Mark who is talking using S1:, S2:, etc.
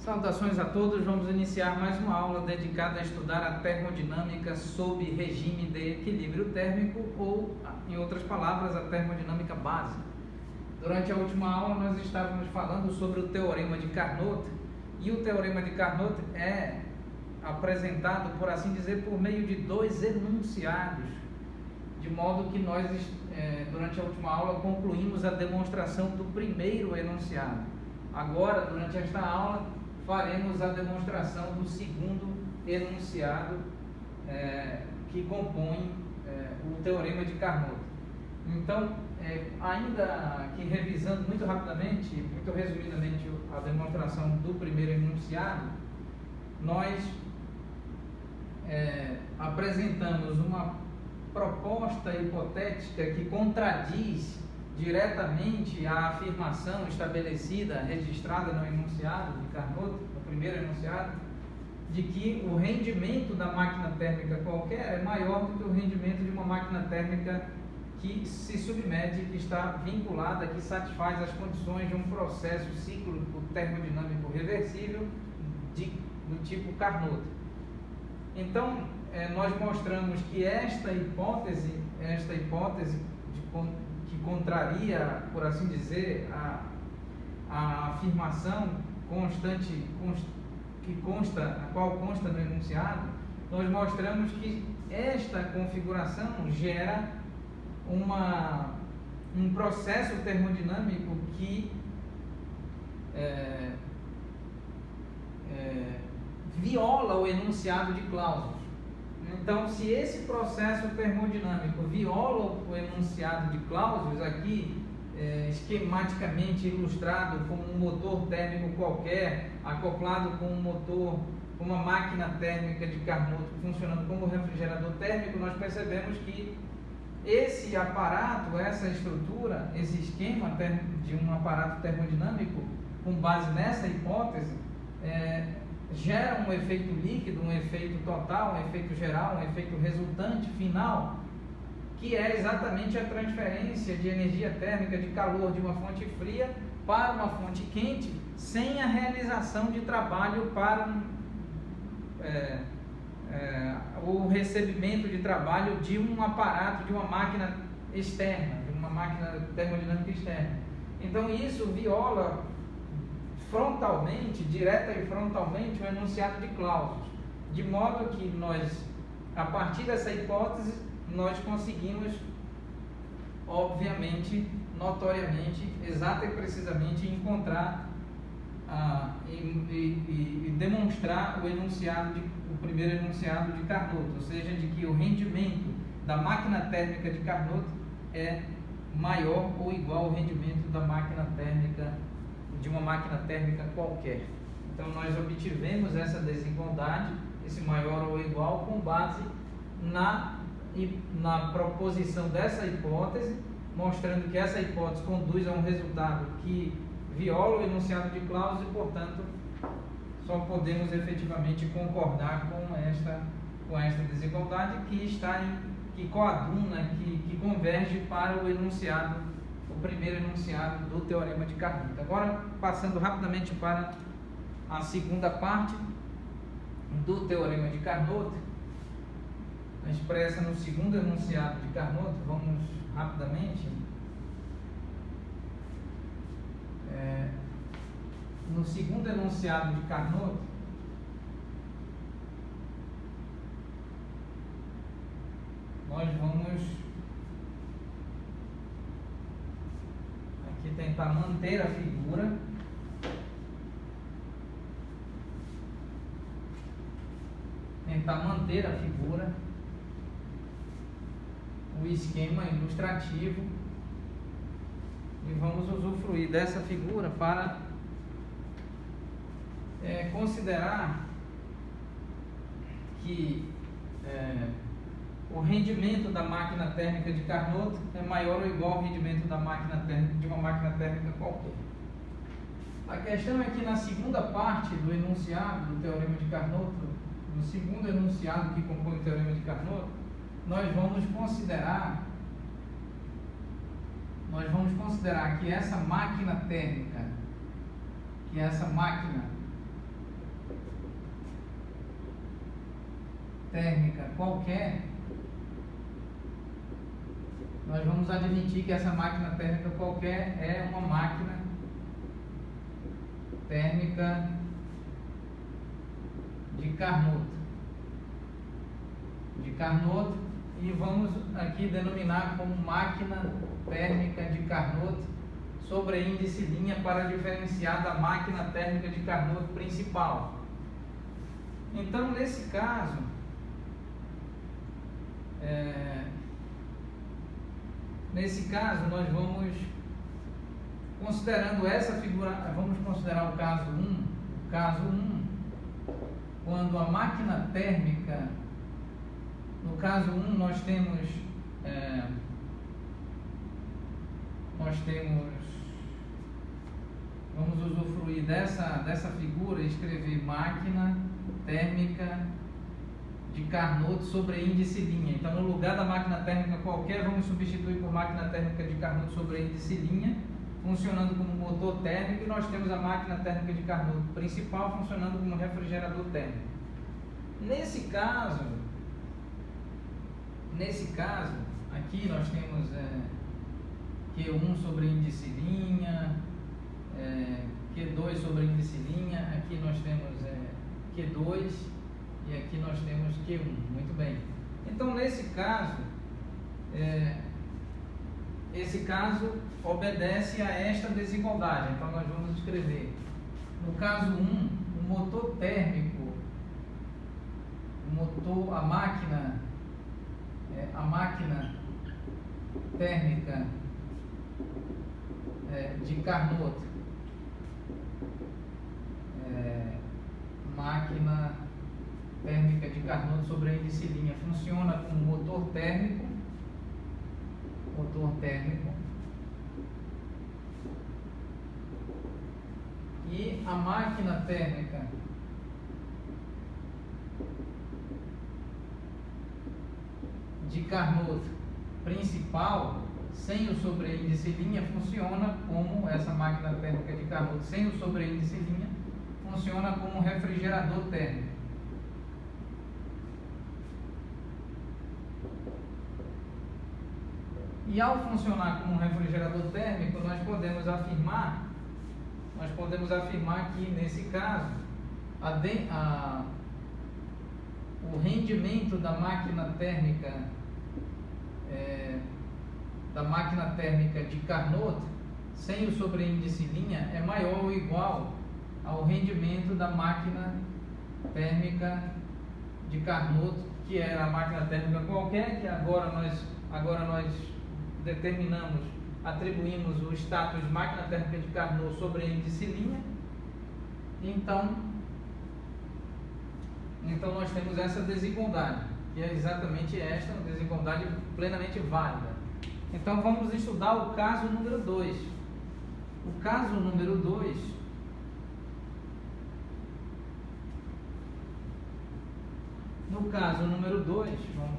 S1: Saudações a todos, vamos iniciar mais uma aula dedicada a estudar a termodinâmica sob regime de equilíbrio térmico ou, em outras palavras, a termodinâmica básica. Durante a última aula nós estávamos falando sobre o teorema de Carnot, e o teorema de Carnot é apresentado, por assim dizer, por meio de dois enunciados, de modo que nós, durante a última aula, concluímos a demonstração do primeiro enunciado. Agora, durante esta aula, faremos a demonstração do segundo enunciado que compõe o teorema de Carnot. Então, ainda que revisando muito rapidamente, muito resumidamente a demonstração do primeiro enunciado, nós apresentamos uma proposta hipotética que contradiz diretamente a afirmação estabelecida, registrada no enunciado de Carnot, no primeiro enunciado, de que o rendimento da máquina térmica qualquer é maior do que o rendimento de uma máquina térmica que se submete, que está vinculada, que satisfaz as condições de um processo cíclico termodinâmico reversível do tipo Carnot. Então, nós mostramos que esta hipótese que contraria, por assim dizer, a afirmação constante, a qual consta no enunciado, nós mostramos que esta configuração gera um processo termodinâmico que viola o enunciado de Clausius. Então, se esse processo termodinâmico viola o enunciado de Clausius, aqui esquematicamente ilustrado como um motor térmico qualquer, acoplado com um motor, com uma máquina térmica de Carnot funcionando como refrigerador térmico, nós percebemos que esse aparato, essa estrutura, esse esquema de um aparato termodinâmico, com base nessa hipótese, gera um efeito líquido, um efeito total, um efeito geral, um efeito resultante final, que é exatamente a transferência de energia térmica, de calor de uma fonte fria para uma fonte quente, sem a realização de trabalho para o recebimento de trabalho de um aparato, de uma máquina externa, de uma máquina termodinâmica externa. Então isso viola frontalmente, direta e frontalmente, o enunciado de Clausius, de modo que nós, a partir dessa hipótese, nós conseguimos, obviamente, notoriamente, exata e precisamente, encontrar e demonstrar o primeiro enunciado de Carnot, ou seja, de que o rendimento da máquina térmica de Carnot é maior ou igual ao rendimento da máquina térmica de uma máquina térmica qualquer. Então nós obtivemos essa desigualdade, esse maior ou igual, com base na proposição dessa hipótese, mostrando que essa hipótese conduz a um resultado que viola o enunciado de Clausius e, portanto, só podemos efetivamente concordar com esta desigualdade que coaduna, que converge para o enunciado, o primeiro enunciado do teorema de Carnot. Agora, passando rapidamente para a segunda parte do teorema de Carnot, expressa no segundo enunciado de Carnot. Vamos rapidamente. No segundo enunciado de Carnot, nós vamos aqui tentar manter a figura. O esquema ilustrativo, e vamos usufruir dessa figura para considerar que o rendimento da máquina térmica de Carnot é maior ou igual ao rendimento da máquina térmica de uma máquina térmica qualquer. A questão é que na segunda parte do enunciado do teorema de Carnot, no segundo enunciado que compõe o teorema de Carnot, nós vamos considerar que essa máquina térmica, que essa máquina térmica qualquer, nós vamos admitir que essa máquina térmica qualquer é uma máquina térmica de Carnot. E vamos aqui denominar como máquina térmica de Carnot sobre índice linha para diferenciar da máquina térmica de Carnot principal. Então, nesse caso, nós vamos, considerando essa figura, vamos considerar o caso 1. O caso 1, quando a máquina térmica, no caso 1, nós temos vamos usufruir dessa figura e escrever máquina térmica de Carnot sobre índice linha. Então, no lugar da máquina térmica qualquer, vamos substituir por máquina térmica de Carnot sobre índice linha, funcionando como motor térmico, e nós temos a máquina térmica de Carnot principal funcionando como refrigerador térmico. Nesse caso, aqui nós temos Q1 sobre índice linha, Q2 sobre índice linha, aqui nós temos Q2 e aqui nós temos Q1. Muito bem. Então, nesse caso, esse caso obedece a esta desigualdade. Então, nós vamos escrever, no caso 1, o motor térmico, a máquina térmica de Carnot, máquina térmica de Carnot sobre índice linha, funciona como motor térmico, e a máquina térmica de Carnot principal, sem o sobreíndice linha, funciona como essa máquina térmica de Carnot sem o sobreíndice linha, funciona como refrigerador térmico. E ao funcionar como refrigerador térmico, nós podemos afirmar que, nesse caso, o rendimento da máquina térmica de Carnot sem o sobreíndice linha é maior ou igual ao rendimento da máquina térmica de Carnot, que era a máquina térmica qualquer, que agora nós atribuímos o status de máquina térmica de Carnot sobre índice linha. Então nós temos essa desigualdade, que é exatamente esta, uma desigualdade plenamente válida. Então vamos estudar o caso número 2. O caso número 2, no caso número 2, vamos